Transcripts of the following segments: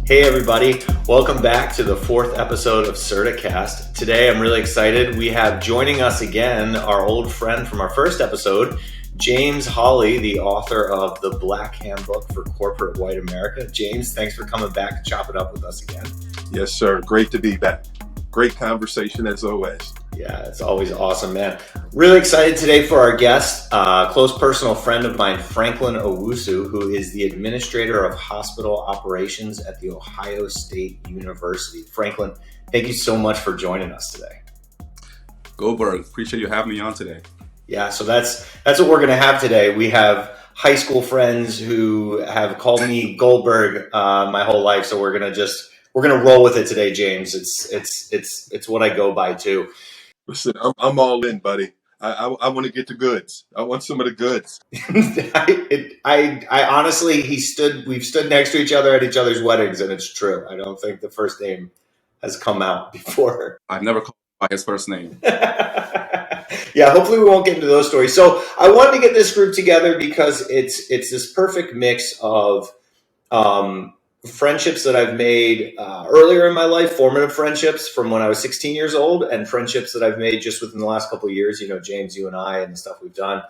Hey everybody, welcome back to the fourth episode of Certacast. Today I'm really excited. We have joining us again our old friend from our first episode, James Holley, the author of The Black Handbook for Corporate White America. James, thanks for coming back to chop it up with us again. Yes, sir. Great to be back. Great conversation as always. Yeah, it's always awesome, man. Really excited today for our guest, close personal friend of mine, Franklin Owusu, who is the administrator of hospital operations at the Ohio State University. Franklin, thank you so much for joining us today. Goldberg, appreciate you having me on today. Yeah, so that's what we're going to have today. We have high school friends who have called me Goldberg my whole life, so we're gonna roll with it today, James. It's what I go by too. Listen, I'm all in, buddy. I want to get the goods. I want some of the goods. I honestly, we've stood next to each other at each other's weddings, and it's true. I don't think the first name has come out before. I've never called by his first name. Yeah, hopefully we won't get into those stories. So I wanted to get this group together because it's this perfect mix of friendships that I've made earlier in my life, formative friendships from when I was 16 years old, and friendships that I've made just within the last couple of years, James, you and I, and the stuff we've done.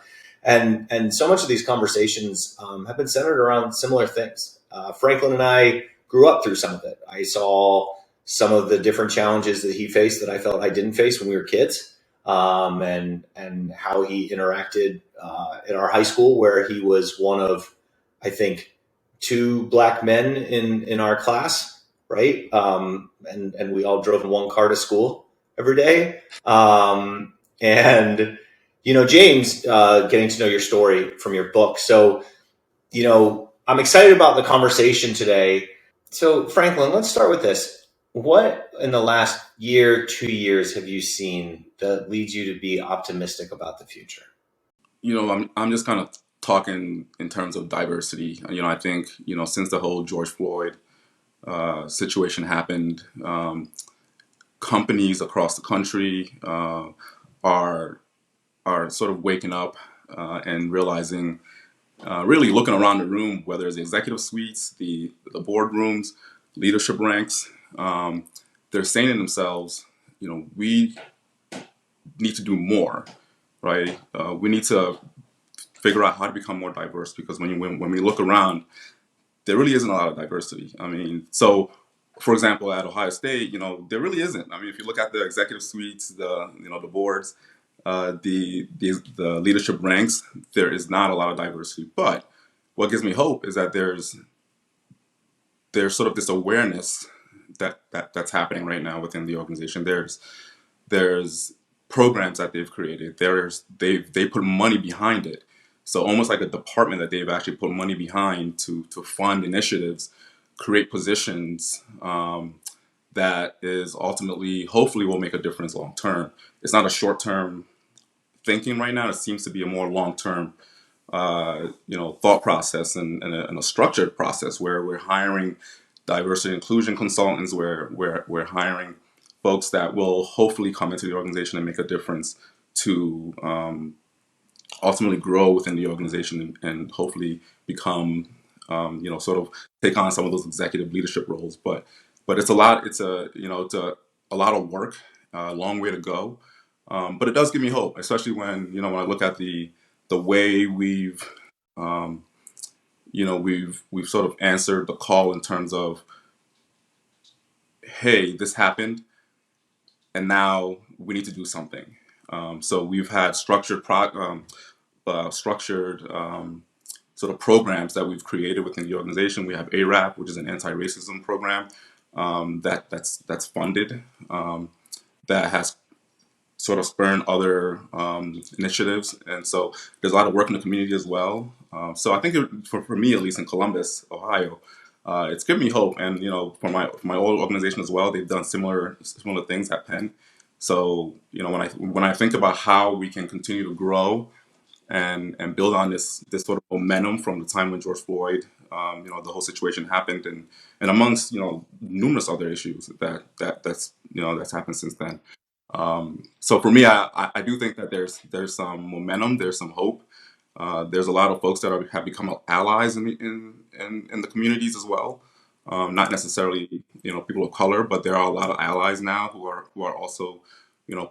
And so much of these conversations have been centered around similar things. Franklin and I grew up through some of it. I saw some of the different challenges that he faced that I felt I didn't face when we were kids, and how he interacted in our high school, where he was one of, I think, two black men in our class, right? And we all drove in one car to school every day. And, James, getting to know your story from your book. So, I'm excited about the conversation today. So, Franklin, let's start with this. What in the last year, 2 years have you seen that leads you to be optimistic about the future? I'm just kind of talking in terms of diversity. I think, since the whole George Floyd situation happened, companies across the country are sort of waking up and realizing, really looking around the room, whether it's the executive suites, the boardrooms, leadership ranks, they're saying to themselves, we need to do more, right? We need to figure out how to become more diverse, because when we look around, there really isn't a lot of diversity. So for example, at Ohio State, there really isn't. If you look at the executive suites, the boards, the leadership ranks, there is not a lot of diversity. But what gives me hope is that there's sort of this awareness that's happening right now within the organization. There's programs that they've created. They put money behind it. So almost like a department that they've actually put money behind to fund initiatives, create positions that is ultimately, hopefully, will make a difference long term. It's not a short term thinking right now. It seems to be a more long term, thought process and a structured process where we're hiring diversity and inclusion consultants, where we're hiring folks that will hopefully come into the organization and make a difference to ultimately grow within the organization and hopefully become, sort of take on some of those executive leadership roles. But it's a lot. It's a lot of work, a long way to go. But it does give me hope, especially when I look at the way we've sort of answered the call in terms of, hey, this happened, and now we need to do something. So we've had structured sort of programs that we've created within the organization. We have ARAP, which is an anti-racism program that's funded, that has sort of spurned other initiatives. And so there's a lot of work in the community as well. So I think for me, at least in Columbus, Ohio, it's given me hope. And, for my old organization as well, they've done similar things at Penn. So, when I think about how we can continue to grow and build on this sort of momentum from the time when George Floyd, the whole situation happened, and amongst numerous other issues that's happened since then. So for me, I do think that there's some momentum, there's some hope. There's a lot of folks that have become allies in the communities as well. not necessarily people of color, but there are a lot of allies now who are also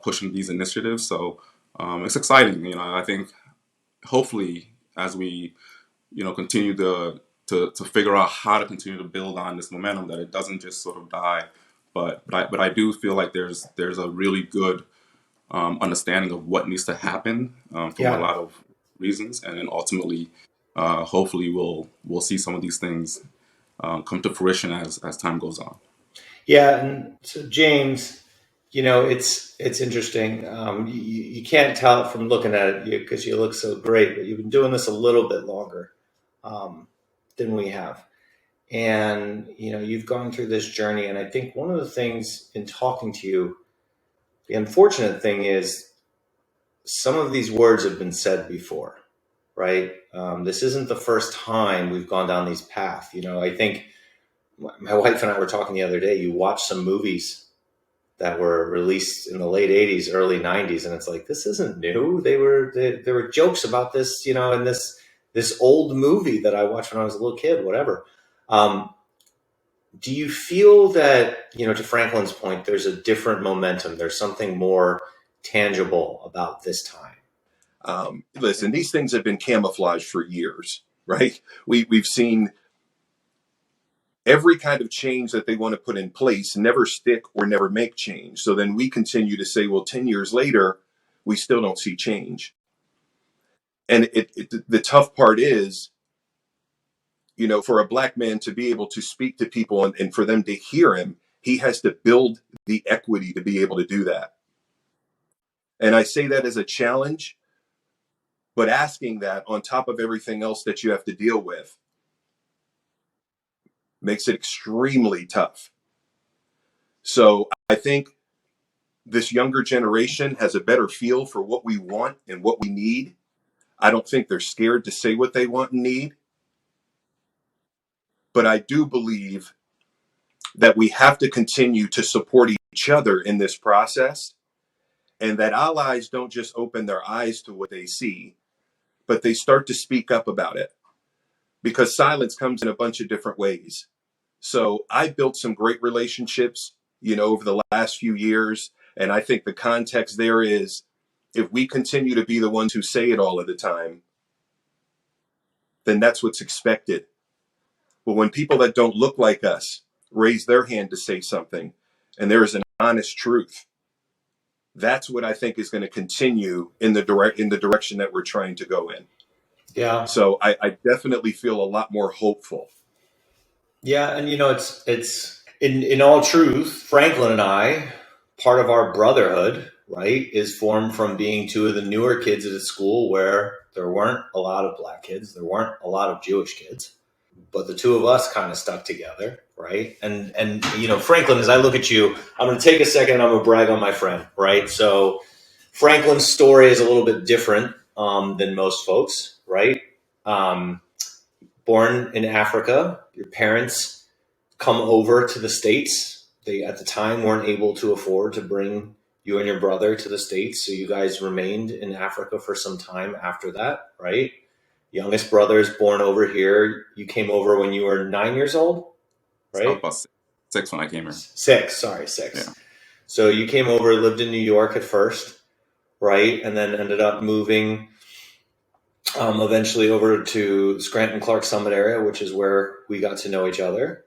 pushing these initiatives. So it's exciting. I think hopefully as we continue to figure out how to continue to build on this momentum, that it doesn't just sort of die. But I do feel like there's a really good understanding of what needs to happen from a Yeah. lot of reasons, and then ultimately, hopefully, we'll see some of these things come to fruition as time goes on. Yeah. And so, James, it's interesting. You can't tell it from looking at it because you look so great, but you've been doing this a little bit longer than we have. And, you've gone through this journey. And I think one of the things in talking to you, the unfortunate thing is some of these words have been said before, right? This isn't the first time we've gone down these paths. I think my wife and I were talking the other day. You watch some movies that were released in the late 80s, early 90s, and it's like, this isn't new. There were jokes about this, in this old movie that I watched when I was a little kid, whatever. Do you feel that, to Franklin's point, there's a different momentum? There's something more tangible about this time? Listen, these things have been camouflaged for years, right? We've seen every kind of change that they want to put in place never stick or never make change. So then we continue to say, well, 10 years later, we still don't see change. And the tough part is, for a black man to be able to speak to people and for them to hear him, he has to build the equity to be able to do that. And I say that as a challenge, but asking that on top of everything else that you have to deal with makes it extremely tough. So I think this younger generation has a better feel for what we want and what we need. I don't think they're scared to say what they want and need. But I do believe that we have to continue to support each other in this process, and that allies don't just open their eyes to what they see, but they start to speak up about it, because silence comes in a bunch of different ways. So I built some great relationships, over the last few years. And I think the context there is, if we continue to be the ones who say it all of the time, then that's what's expected. But when people that don't look like us raise their hand to say something, and there is an honest truth, that's what I think is going to continue in the direction that we're trying to go in. Yeah. So I definitely feel a lot more hopeful. Yeah. And, it's in all truth, Franklin and I, part of our brotherhood, right, is formed from being two of the newer kids at a school where there weren't a lot of black kids, there weren't a lot of Jewish kids, but the two of us kind of stuck together, right? And Franklin, as I look at you, I'm going to take a second and I'm going to brag on my friend, right? So Franklin's story is a little bit different than most folks, right? Born in Africa, your parents come over to the States. They, at the time, weren't able to afford to bring you and your brother to the States. So you guys remained in Africa for some time after that, right? Youngest brother is born over here. You came over when you were 9 years old, I was right? about six when I came here. Six. Yeah. So you came over, lived in New York at first, right? And then ended up moving eventually over to Scranton Clark Summit area, which is where we got to know each other.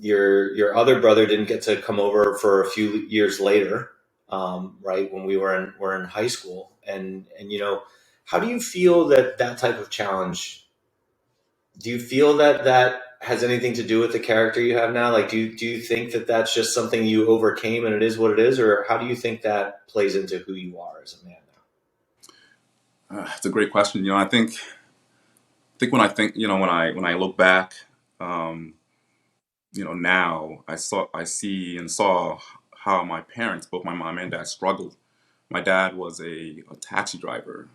Your other brother didn't get to come over for a few years later, right, when we were in high school. And how do you feel that type of challenge? Do you feel that has anything to do with the character you have now? Like, do you think that that's just something you overcame and it is what it is, or how do you think that plays into who you are as a man now? It's a great question. I think when I look back, now I see and saw how my parents, both my mom and dad, struggled. My dad was a taxi driver,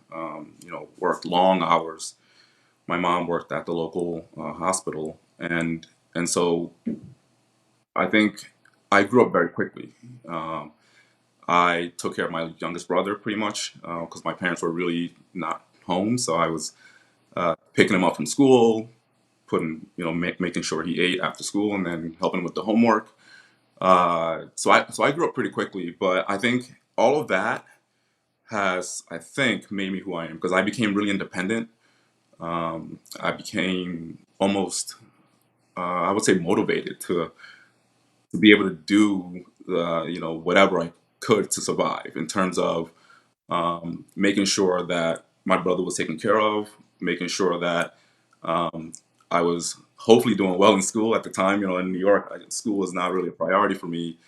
worked long hours. My mom worked at the local hospital, and so I think I grew up very quickly. I took care of my youngest brother pretty much because my parents were really not home, so I was picking him up from school, putting, making sure he ate after school and then helping with the homework. So I grew up pretty quickly, but I think all of that has, I think, made me who I am because I became really independent. I became almost, I would say, motivated to be able to do, whatever I could to survive in terms of making sure that my brother was taken care of, making sure that I was hopefully doing well in school at the time. In New York, school was not really a priority for me.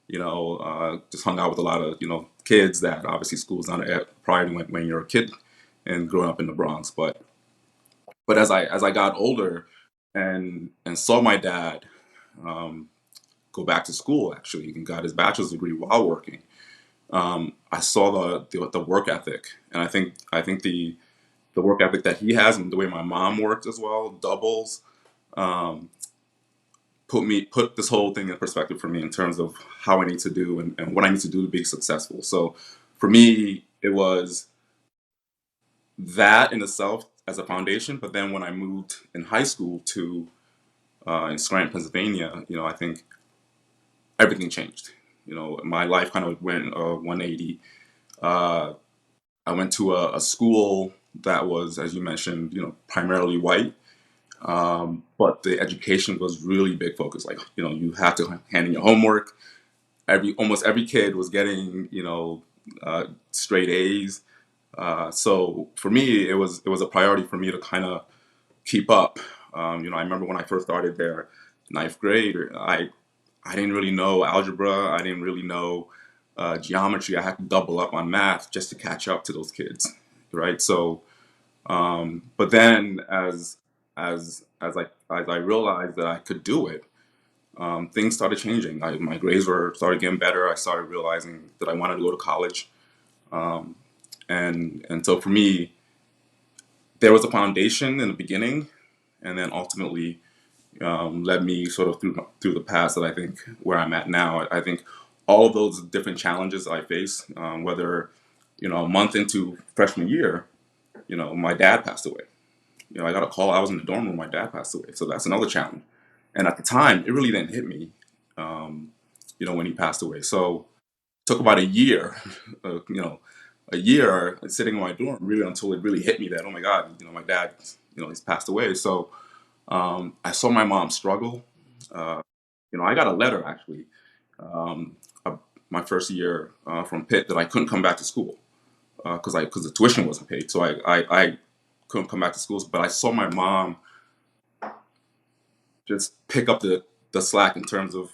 Just hung out with a lot of kids that obviously school is not a priority when you're a kid and growing up in the Bronx. But as I got older and saw my dad um, go back to school actually and got his bachelor's degree while working, I saw the work ethic, and I think the work ethic that he has and the way my mom worked as well doubles um, put this whole thing in perspective for me in terms of how I need to do and what I need to do to be successful. So for me, it was that in itself as a foundation. But then when I moved in high school to in Scranton, Pennsylvania, I think everything changed. My life kind of went 180. Uh, I went to a school that was, as you mentioned, primarily white. But the education was really big focus. Like, you had to hand in your homework. Almost every kid was getting, straight A's. So for me, it was a priority for me to kind of keep up. I remember when I first started there, ninth grade, I didn't really know algebra. I didn't really know geometry. I had to double up on math just to catch up to those kids, right? So, but then as I realized that I could do it, things started changing. My grades started getting better. I started realizing that I wanted to go to college, um, and so for me, there was a foundation in the beginning, and then ultimately led me sort of through the past that I think where I'm at now. I think all of those different challenges I face, whether a month into freshman year, my dad passed away. I got a call. I was in the dorm room. My dad passed away. So that's another challenge. And at the time, it really didn't hit me, when he passed away. So it took about a year, a year sitting in my dorm really until it really hit me that, oh my God, my dad, he's passed away. So I saw my mom struggle. Uh, I got a letter actually, um, uh, my first year from Pitt that I couldn't come back to school because the tuition wasn't paid. So I couldn't come back to school. But I saw my mom just pick up the slack in terms of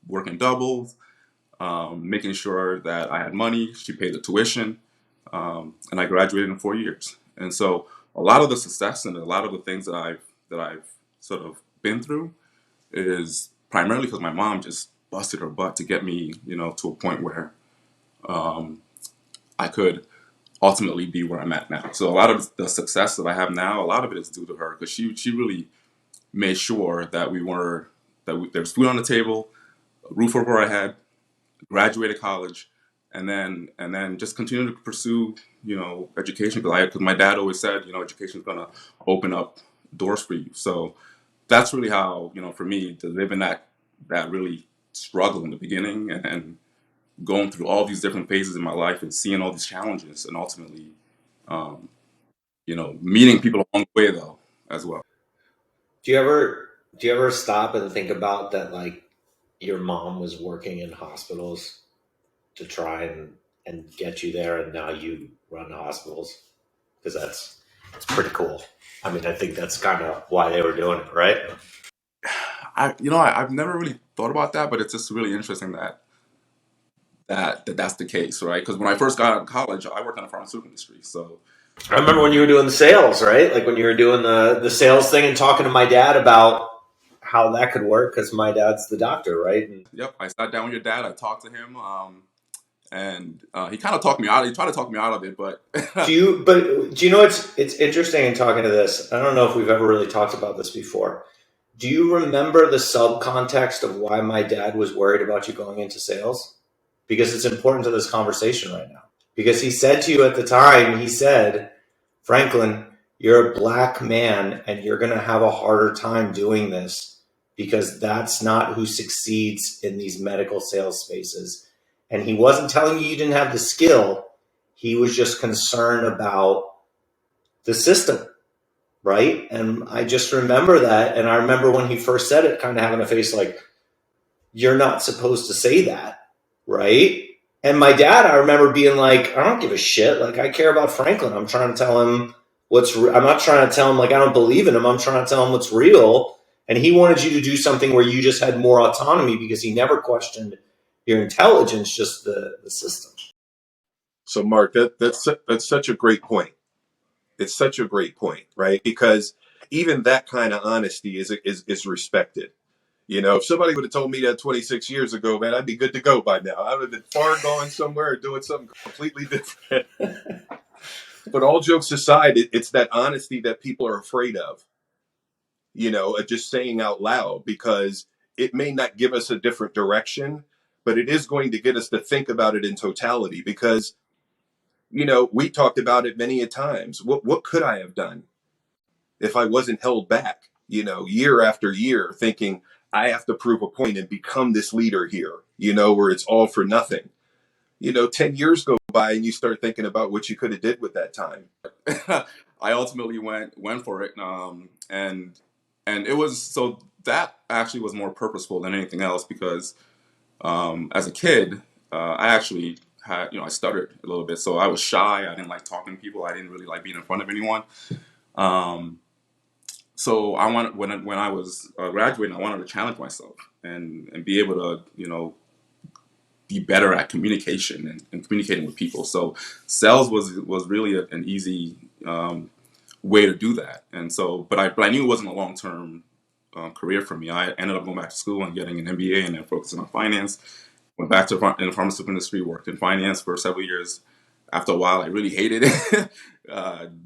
working doubles, making sure that I had money. She paid the tuition, and I graduated in 4 years. And so a lot of the success and a lot of the things that I've sort of been through is primarily because my mom just busted her butt to get me, to a point where I could ultimately be where I'm at now. So a lot of the success that I have now, a lot of it is due to her because she really made sure that there was food on the table, a roof over our head, graduated college, and then just continue to pursue education because my dad always said education is gonna open up doors for you. So that's really how for me to live in that really struggle in the beginning and going through all these different phases in my life and seeing all these challenges and ultimately um, meeting people along the way though as well. Do you ever stop and think about that, like your mom was working in hospitals to try and get you there, and now you run hospitals? Because that's pretty cool. I mean, I think that's kind of why they were doing it, right? I've never really thought about that, but it's just really interesting that's the case, right? Because when I first got out of college, I worked in the pharmaceutical industry. So I remember when you were doing the sales, right? Like when you were doing the sales thing and talking to my dad about how that could work, because my dad's the doctor, right? And yep, I sat down with your dad. I talked to him, and he kind of talked me out. He tried to talk me out of it, but do you know it's interesting in talking to this? I don't know if we've ever really talked about this before. Do you remember the subcontext of why my dad was worried about you going into sales? Because it's important to this conversation right now. Because he said to you at the time, he said, Franklin, you're a black man and you're going to have a harder time doing this because that's not who succeeds in these medical sales spaces. And he wasn't telling you didn't have the skill. He was just concerned about the system, right? And I just remember that. And I remember when he first said it, kind of having a face like, you're not supposed to say that, right? And my dad, I remember being like, I don't give a shit. Like, I care about Franklin. I'm trying to tell him I'm not trying to tell him like I don't believe in him. I'm trying to tell him what's real. And he wanted you to do something where you just had more autonomy because he never questioned your intelligence, just the system. So, Marc, that's such a great point. It's such a great point, right? Because even that kind of honesty is respected. You know, if somebody would have told me that 26 years ago, man, I'd be good to go by now. I would have been far gone somewhere doing something completely different. But all jokes aside, it's that honesty that people are afraid of, you know, just saying out loud, because it may not give us a different direction, but it is going to get us to think about it in totality. Because, you know, we talked about it many a times. What could I have done if I wasn't held back, you know, year after year, thinking I have to prove a point and become this leader here, you know, where it's all for nothing. You know, 10 years go by and you start thinking about what you could have did with that time. I ultimately went for it, and it was, so that actually was more purposeful than anything else, because as a kid, I actually had, I stuttered a little bit, so I was shy. I didn't like talking to people. I didn't really like being in front of anyone. So I wanted, when I was graduating, I wanted to challenge myself and be able to, be better at communication and communicating with people. So sales was really an easy way to do that. And so, but I knew it wasn't a long-term career for me. I ended up going back to school and getting an MBA and then focusing on finance. Went back to in the pharmaceutical industry, worked in finance for several years. After a while, I really hated it.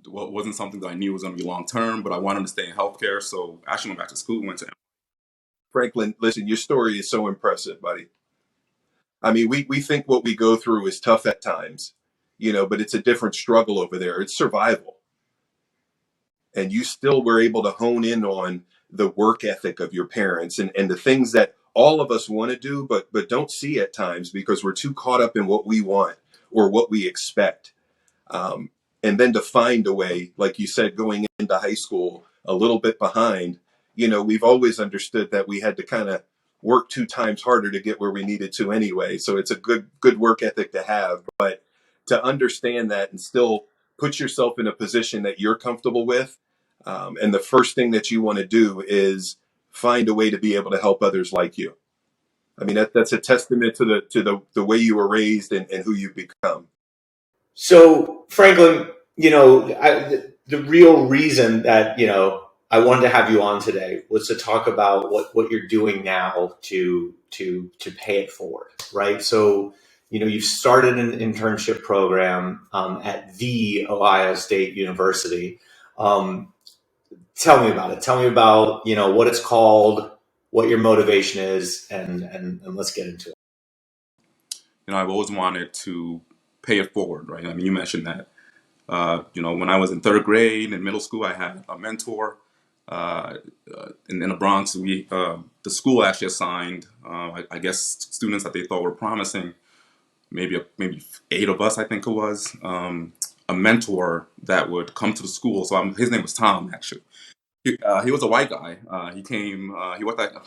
Wasn't something that I knew was going to be long-term, but I wanted to stay in healthcare. So I actually went back to school, went to. Franklin, listen, your story is so impressive, buddy. I mean, we think what we go through is tough at times, you know, but it's a different struggle over there. It's survival. And you still were able to hone in on the work ethic of your parents and the things that all of us want to do, but don't see at times because we're too caught up in what we want or what we expect. Um, and then to find a way, like you said, going into high school a little bit behind, you know, we've always understood that we had to kind of work 2 times harder to get where we needed to anyway. So it's a good work ethic to have, but to understand that and still put yourself in a position that you're comfortable with. And the first thing that you want to do is find a way to be able to help others like you. I mean, that's a testament to the way you were raised and who you've become. So, Franklin, the real reason that, I wanted to have you on today was to talk about what you're doing now to pay it forward, right? So, you've started an internship program at the Ohio State University. Tell me about it. Tell me about, what it's called, what your motivation is, and let's get into it. I've always wanted to pay it forward, right? I mean, you mentioned that. When I was in third grade in middle school, I had a mentor. In the Bronx, the school actually assigned, I guess, students that they thought were promising. Maybe 8 of us, I think it was, a mentor that would come to the school. So his name was Tom, actually. He was a white guy. He came.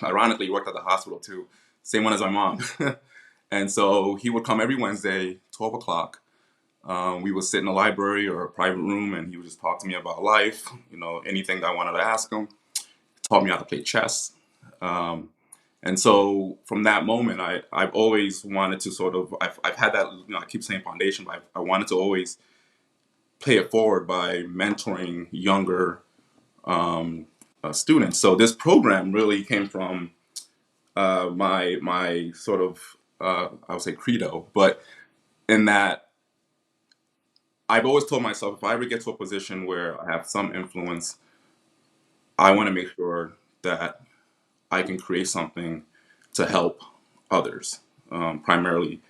Ironically, he worked at the hospital too. Same one as my mom. And so he would come every Wednesday, 12 o'clock. We would sit in a library or a private room, and he would just talk to me about life. Anything that I wanted to ask him. Taught me how to play chess. And so from that moment, I've always wanted to sort of. I've had that. I keep saying foundation, but I wanted to always pay it forward by mentoring younger students. So this program really came from my sort of I would say credo, but in that I've always told myself if I ever get to a position where I have some influence, I want to make sure that I can create something to help others, primarily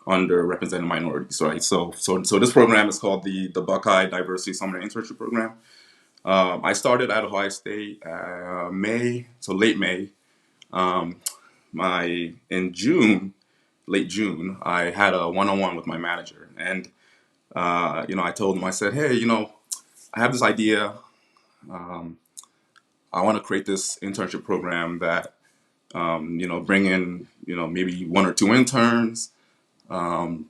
underrepresented minorities. Right. So this program is called the Buckeye Diversity Summer Internship Program. I started at Ohio State May, so late May. Um, in June, late June, I had a one-on-one with my manager, and I told him, I said, hey, I have this idea. Um, I want to create this internship program that bring in maybe one or two interns, um,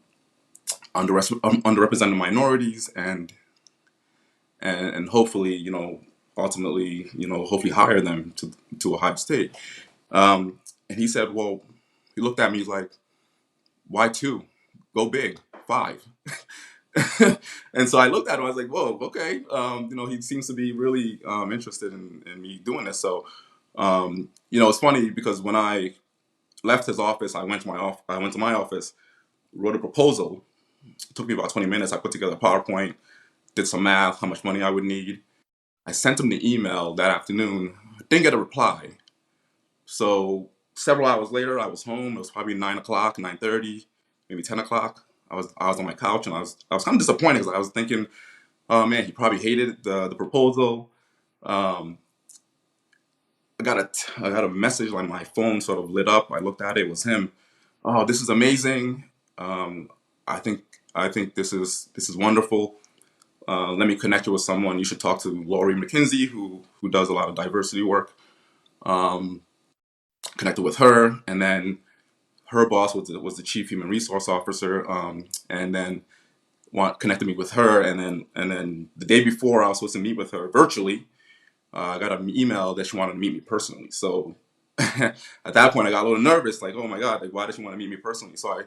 underrepresented minorities, and hopefully ultimately hopefully hire them to Ohio State. And he said, well, he looked at me, he's like, why two? Go big, five. And so I looked at him, I was like, whoa, okay. He seems to be really interested in me doing this. So, it's funny because when I left his office, I went to my office, wrote a proposal. It took me about 20 minutes. I put together a PowerPoint, did some math, how much money I would need. I sent him the email that afternoon. Didn't get a reply. So several hours later, I was home. It was probably 9 o'clock, 9:30, maybe 10 o'clock. I was on my couch, and I was kind of disappointed because I was thinking, oh man, he probably hated the proposal. Um, I got a message, like my phone sort of lit up. I looked at it. It was him. Oh, this is amazing. Um, I think I think this is wonderful. Let me connect you with someone. You should talk to Lori McKinsey, who does a lot of diversity work. Um, Connected with her, and then her boss was the chief human resource officer, and then connected me with her, and then the day before I was supposed to meet with her virtually, I got an email that she wanted to meet me personally. So at that point, I got a little nervous, like, oh my god, like why does she want to meet me personally? So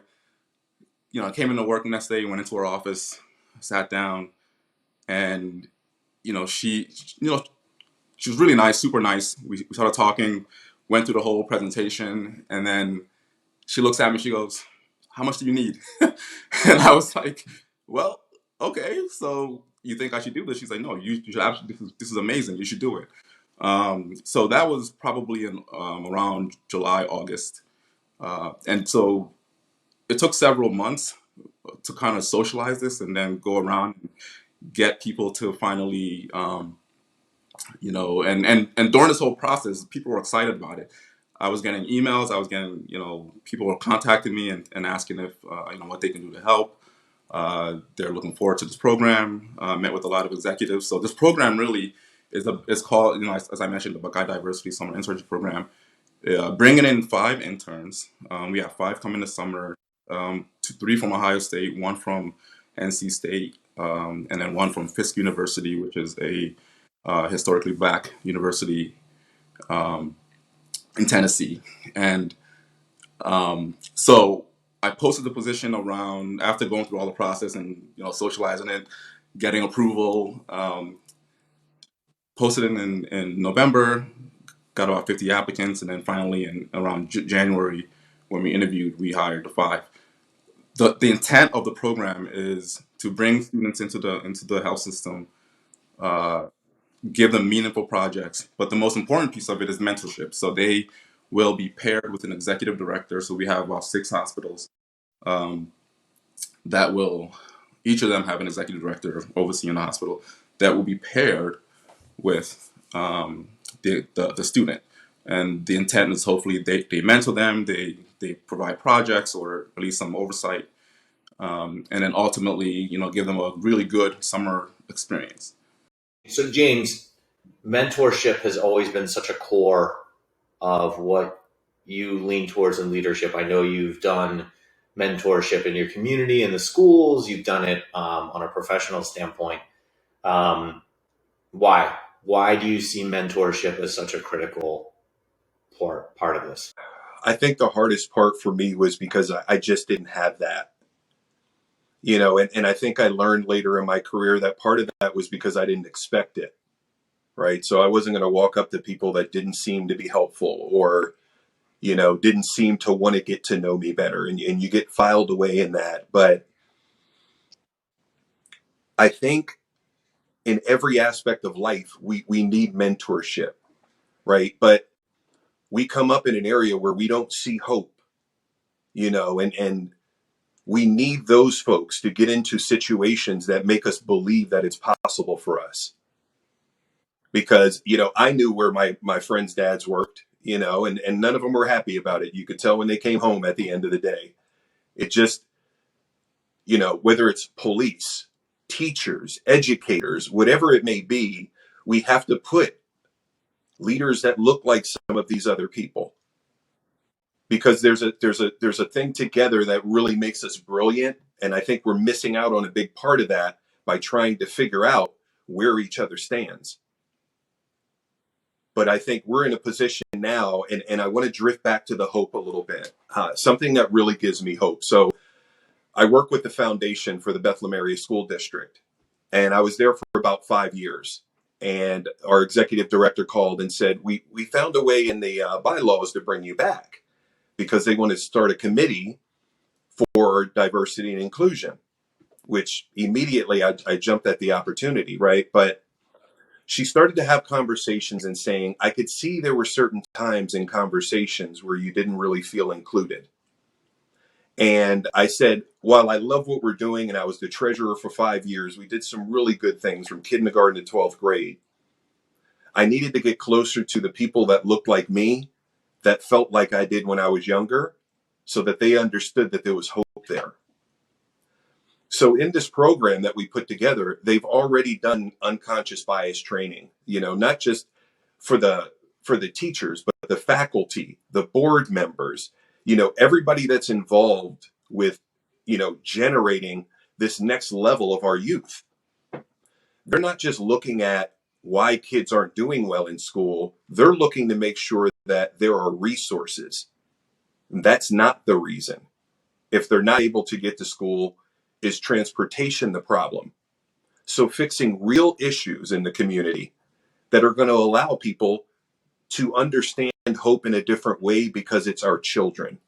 I came into work the next day, went into her office, sat down, and she she was really nice, super nice. We started talking, went through the whole presentation, and then she looks at me, she goes, how much do you need? And I was like, well, okay, so you think I should do this? She's like, no, you should absolutely, this is amazing, you should do it. So that was probably in around July, August. And so it took several months to kind of socialize this and then go around and get people to finally, and during this whole process, people were excited about it. I was getting emails. I was getting, people were contacting me and asking if, what they can do to help. They're looking forward to this program. Met with a lot of executives. So this program really is called, as I mentioned, the Buckeye Diversity Summer Internship Program. Bringing in 5 interns. We have 5 coming this summer. 3 from Ohio State, 1 from NC State, and then 1 from Fisk University, which is a historically black university um, in Tennessee. And so I posted the position around after going through all the process and socializing it, getting approval. Posted it in November, got about 50 applicants, and then finally in around January, when we interviewed, we hired the 5. The intent of the program is to bring students into the health system, uh, give them meaningful projects. But the most important piece of it is mentorship. So they will be paired with an executive director. So we have about 6 hospitals um, that will, each of them have an executive director overseeing the hospital that will be paired with the student. And the intent is hopefully they mentor them, they provide projects or at least some oversight, and then ultimately, give them a really good summer experience. So, James, mentorship has always been such a core of what you lean towards in leadership. I know you've done mentorship in your community, in the schools, you've done it on a professional standpoint. Um, why? Why do you see mentorship as such a critical part of this? I think the hardest part for me was because I just didn't have that, and I think I learned later in my career that part of that was because I didn't expect it, right? So I wasn't going to walk up to people that didn't seem to be helpful or, didn't seem to want to get to know me better. And you get filed away in that. But I think in every aspect of life, we need mentorship, right? But we come up in an area where we don't see hope, and we need those folks to get into situations that make us believe that it's possible for us. because, I knew where my friends' dads worked, and none of them were happy about it. You could tell when they came home at the end of the day. It just, whether it's police, teachers, educators, whatever it may be, we have to put leaders that look like some of these other people, because there's a thing together that really makes us brilliant, and I think we're missing out on a big part of that by trying to figure out where each other stands. But I think we're in a position now, and I want to drift back to the hope a little bit. Something that really gives me hope. So I work with the foundation for the Bethlehem Area School District, and I was there for about 5 years. And our executive director called and said, we found a way in the bylaws to bring you back, because they want to start a committee for diversity and inclusion, which immediately I jumped at the opportunity, right? But she started to have conversations and saying, I could see there were certain times in conversations where you didn't really feel included. And I said, while I love what we're doing, and I was the treasurer for 5 years, we did some really good things from kindergarten to 12th grade. I needed to get closer to the people that looked like me, that felt like I did when I was younger, so that they understood that there was hope there. So in this program that we put together, they've already done unconscious bias training, not just for the teachers, but the faculty, the board members, everybody that's involved with, generating this next level of our youth. They're not just looking at why kids aren't doing well in school. They're looking to make sure that there are resources. That's not the reason. If they're not able to get to school, is transportation the problem? So fixing real issues in the community that are going to allow people to understand hope in a different way, because it's our children.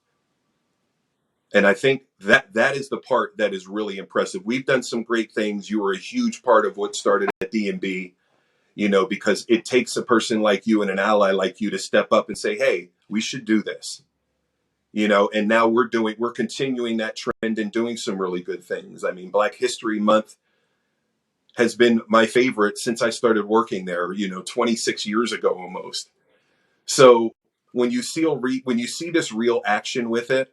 And I think that is the part that is really impressive. We've done some great things. You were a huge part of what started at D&B, because it takes a person like you and an ally like you to step up and say, hey, we should do this. And now we're continuing that trend and doing some really good things. I mean, Black History Month has been my favorite since I started working there, 26 years ago almost. So when you see this real action with it,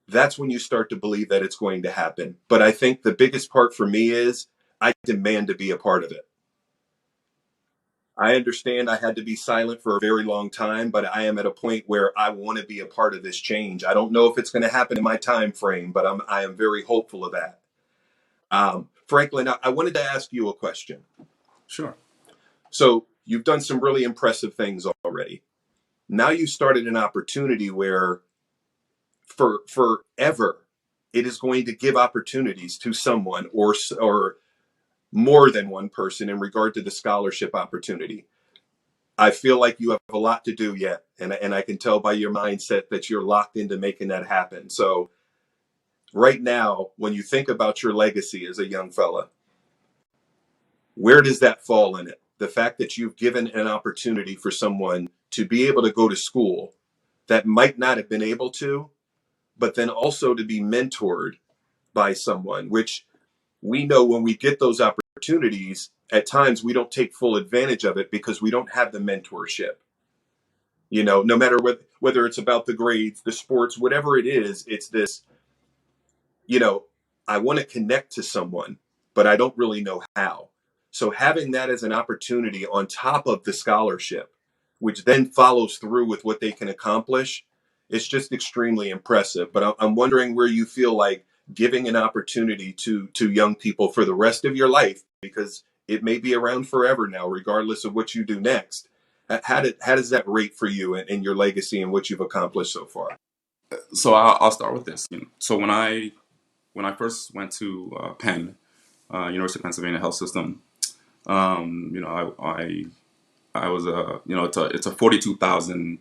that's when you start to believe that it's going to happen. But I think the biggest part for me is I demand to be a part of it. I understand I had to be silent for a very long time, but I am at a point where I want to be a part of this change. I don't know if it's going to happen in my time frame, but I am very hopeful of that. Franklin, I wanted to ask you a question. Sure. So you've done some really impressive things already. Now you started an opportunity where for forever it is going to give opportunities to someone or more than one person in regard to the scholarship opportunity. I feel like you have a lot to do yet, and I can tell by your mindset that you're locked into making that happen. So right now, when you think about your legacy as a young fella, where does that fall in it? The fact that you've given an opportunity for someone to be able to go to school that might not have been able to, but then also to be mentored by someone, which we know when we get those opportunities, at times we don't take full advantage of it because we don't have the mentorship. No matter whether it's about the grades, the sports, whatever it is, it's this, I want to connect to someone, but I don't really know how. So having that as an opportunity on top of the scholarship, which then follows through with what they can accomplish, it's just extremely impressive. But I'm wondering where you feel like giving an opportunity to young people for the rest of your life, because it may be around forever now, regardless of what you do next. How does that rate for you and your legacy and what you've accomplished so far? So I'll start with this. So when I first went to Penn, University of Pennsylvania Health System, I was it's a 42,000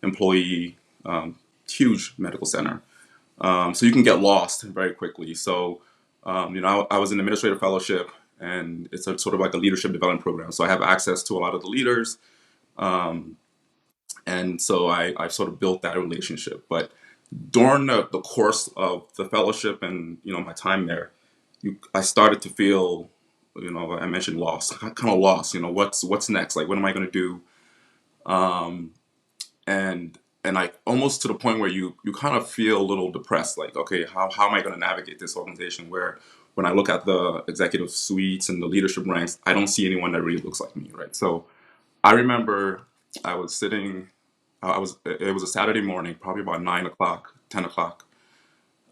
employee, huge medical center. So you can get lost very quickly. So I was in administrative fellowship, and it's sort of like a leadership development program. So I have access to a lot of the leaders, and so I sort of built that relationship. But during the course of the fellowship and my time there, I started to feel I mentioned lost, kind of lost. What's next? Like, what am I going to do? Um, and like almost to the point where you kind of feel a little depressed. Like, okay, how am I going to navigate this organization where when I look at the executive suites and the leadership ranks, I don't see anyone that really looks like me, right? So I remember I was sitting. It was a Saturday morning, probably about 9 o'clock, 10 o'clock,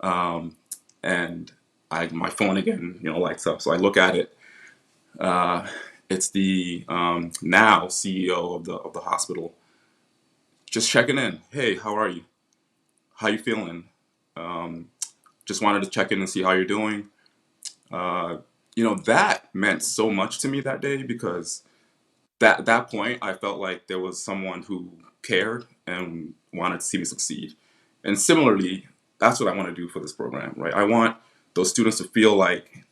and my phone again, lights up. So I look at it. Uh, it's the now CEO of the hospital, just checking in. Hey, how are you? How you feeling? Um, just wanted to check in and see how you're doing. Uh, that meant so much to me that day because that point I felt like there was someone who cared and wanted to see me succeed. And similarly, that's what I want to do for this program, right? I want those students to feel like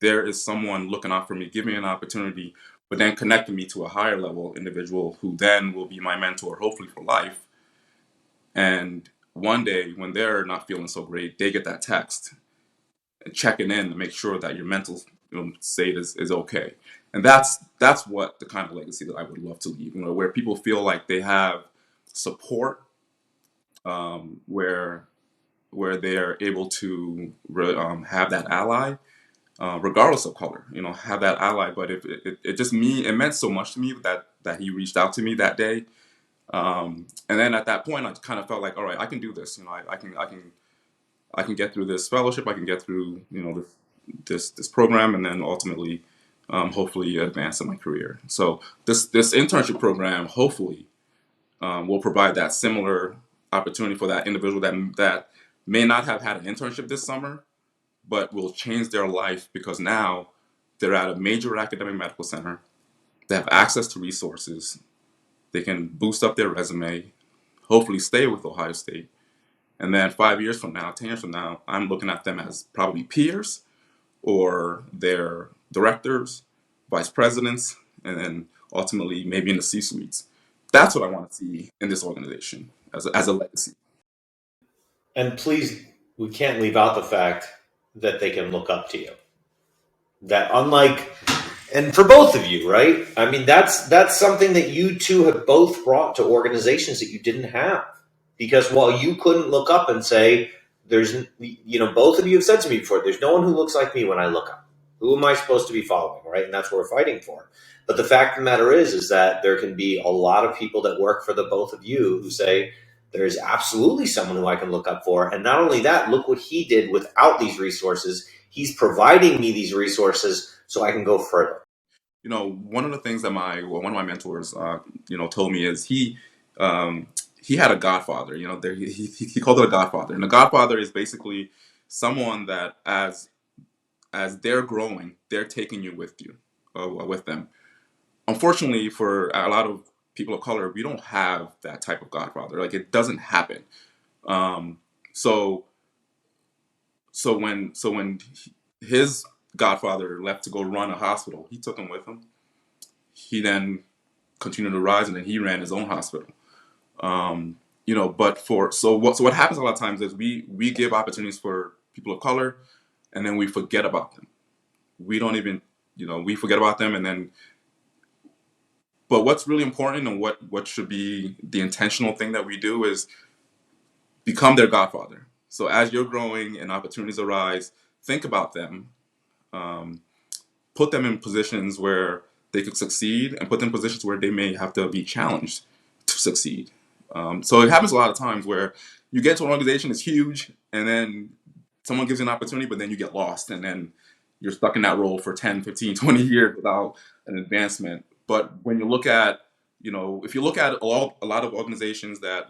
there is someone looking out for me, giving me an opportunity, but then connecting me to a higher level individual who then will be my mentor, hopefully for life. And one day when they're not feeling so great, they get that text and checking in to make sure that your mental state is okay. And that's what the kind of legacy that I would love to leave, where people feel like they have support, where they're able to have that ally, regardless of color, have that ally. But if it meant so much to me that he reached out to me that day. And then at that point, I kind of felt like, all right, I can do this. I can get through this fellowship. I can get through, this program, and then ultimately, hopefully, advance in my career. So this internship program, hopefully, will provide that similar opportunity for that individual that may not have had an internship this summer, but will change their life because now they're at a major academic medical center. They have access to resources. They can boost up their resume, hopefully stay with Ohio State. And then 5 years from now, 10 years from now, I'm looking at them as probably peers or their directors, vice presidents, and then ultimately maybe in the C suites. That's what I want to see in this organization as a legacy. And please, we can't leave out the fact that they can look up to you. That unlike, and for both of you, right? I mean, that's something that you two have both brought to organizations that you didn't have. Because while you couldn't look up and say, both of you have said to me before, there's no one who looks like me when I look up. Who am I supposed to be following, right? And that's what we're fighting for. But the fact of the matter is that there can be a lot of people that work for the both of you who say, there's absolutely someone who I can look up for. And not only that, look what he did without these resources. He's providing me these resources so I can go further. One of the things that one of my mentors, told me is he had a godfather. He called it a godfather, and a godfather is basically someone that as they're growing, they're taking you with them. Unfortunately, for a lot of people of color, we don't have that type of godfather. Like, it doesn't happen. Um, so when his godfather left to go run a hospital, he took him with him. He then continued to rise, and then he ran his own hospital. But what happens a lot of times is we give opportunities for people of color, and then we forget about them. We don't even, we forget about them, and then. But what's really important and what should be the intentional thing that we do is become their godfather. So as you're growing and opportunities arise, think about them, um, put them in positions where they could succeed, and put them in positions where they may have to be challenged to succeed. So it happens a lot of times where you get to an organization that's huge, and then someone gives you an opportunity, but then you get lost, and then you're stuck in that role for 10, 15, 20 years without an advancement. But when you look at, if you look at a lot of organizations that,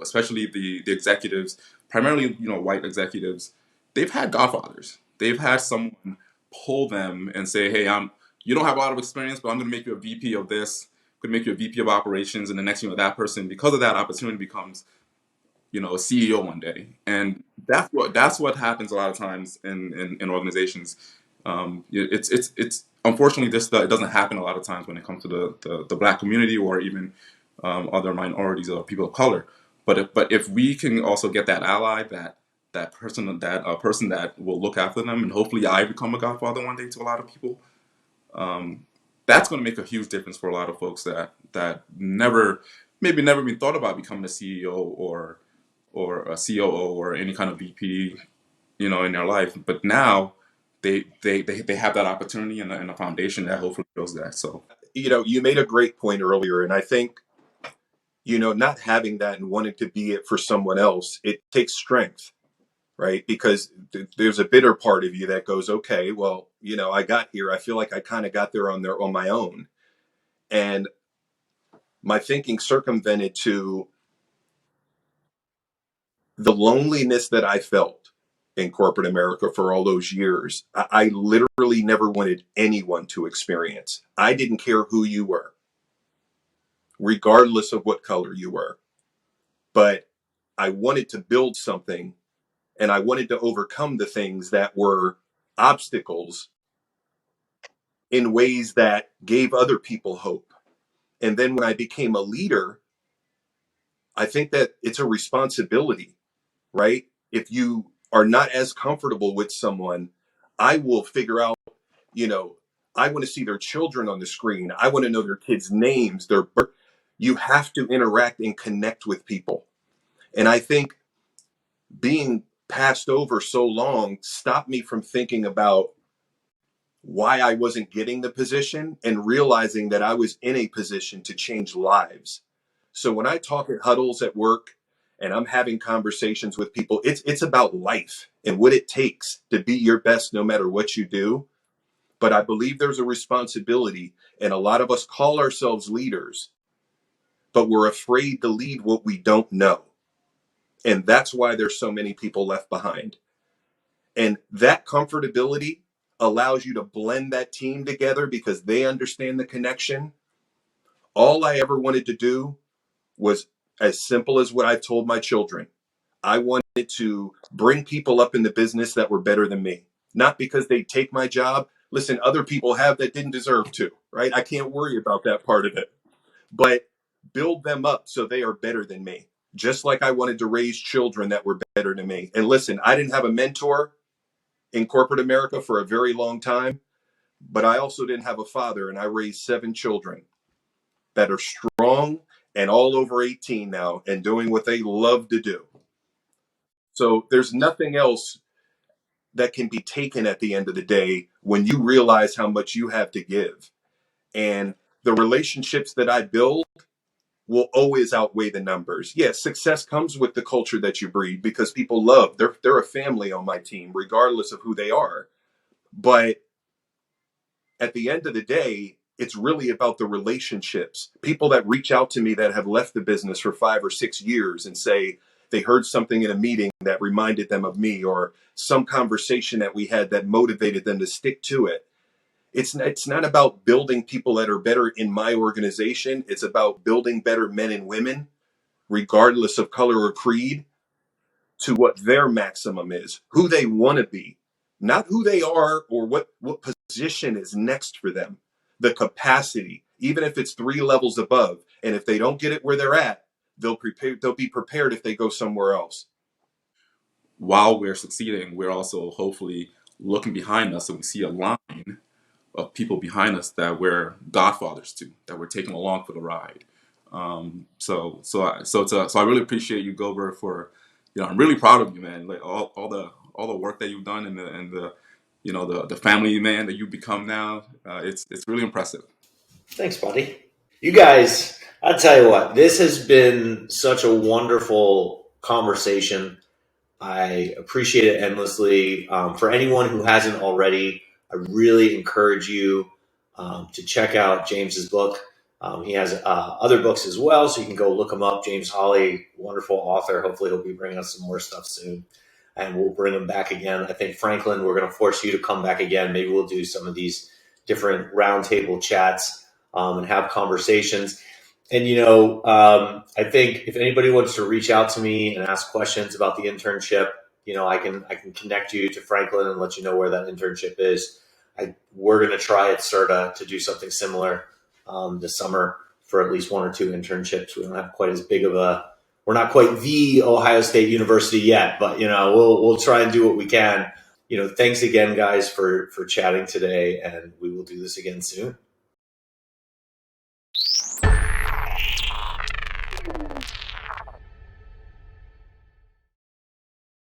especially the executives, primarily, white executives, they've had godfathers. They've had someone pull them and say, hey, you don't have a lot of experience, but I'm going to make you a VP of this, going to make you a VP of operations. And the next, that person, because of that opportunity, becomes, a CEO one day. And that's what happens a lot of times in organizations. It's unfortunately it doesn't happen a lot of times when it comes to the Black community, or even other minorities or people of color. But if we can also get that ally, that person that will look after them, and hopefully I become a godfather one day to a lot of people. That's going to make a huge difference for a lot of folks that never even thought about becoming a CEO or a COO or any kind of VP, in their life. But now they have that opportunity and a foundation that hopefully builds that. So You made a great point earlier, and I think, not having that and wanting to be it for someone else, it takes strength, right? Because there's a bitter part of you that goes, okay, well, I got here. I feel like I kind of got there on my own. And my thinking circumvented to the loneliness that I felt in corporate America for all those years. I literally never wanted anyone to experience. I didn't care who you were, regardless of what color you were. But I wanted to build something, and I wanted to overcome the things that were obstacles in ways that gave other people hope. And then when I became a leader, I think that it's a responsibility, right? If you are not as comfortable with someone, I will figure out, you know, I want to see their children on the screen. I want to know their kids' names, their birth. You have to interact and connect with people. And I think being passed over so long stopped me from thinking about why I wasn't getting the position and realizing that I was in a position to change lives. So when I talk at huddles at work and I'm having conversations with people, it's about life and what it takes to be your best no matter what you do. But I believe there's a responsibility, and a lot of us call ourselves leaders, but we're afraid to lead what we don't know. And that's why there's so many people left behind. And that comfortability allows you to blend that team together because they understand the connection. All I ever wanted to do was as simple as what I've told my children. I wanted to bring people up in the business that were better than me, not because they take my job. Listen, other people have that didn't deserve to, right? I can't worry about that part of it, but build them up so they are better than me. Just like I wanted to raise children that were better than me. And listen, I didn't have a mentor in corporate America for a very long time, but I also didn't have a father, and I raised 7 children that are strong and all over 18 now and doing what they love to do. So there's nothing else that can be taken at the end of the day when you realize how much you have to give. And the relationships that I build will always outweigh the numbers. Yes, success comes with the culture that you breed because people love, they're a family on my team, regardless of who they are. But at the end of the day, it's really about the relationships. People that reach out to me that have left the business for 5 or 6 years and say they heard something in a meeting that reminded them of me, or some conversation that we had that motivated them to stick to it. It's not about building people that are better in my organization. It's about building better men and women, regardless of color or creed, to what their maximum is, who they want to be, not who they are or what position is next for them, the capacity, even if it's 3 levels above. And if they don't get it where they're at, they'll be prepared if they go somewhere else. while we're succeeding, we're also hopefully looking behind us and we see a line of people behind us that we're godfathers to, that we're taking along for the ride. So I really appreciate you, Gober, for, I'm really proud of you, man. Like all the work that you've done and the family man that you've become now. It's really impressive. Thanks, buddy. You guys, I'll tell you what, this has been such a wonderful conversation. I appreciate it endlessly. For anyone who hasn't already, I really encourage you to check out James's book. He has other books as well, so you can go look him up. James Holley, wonderful author. Hopefully he'll be bringing us some more stuff soon, and we'll bring him back again. I think, Franklin, we're going to force you to come back again. Maybe we'll do some of these different roundtable chats and have conversations. And, I think if anybody wants to reach out to me and ask questions about the internship, I can connect you to Franklin and let you know where that internship is. We're going to try at Certa to do something similar this summer for at least 1 or 2 internships. We don't have quite as big of a we're not quite the Ohio State University yet, but we'll try and do what we can. Thanks again, guys, for chatting today, and we will do this again soon.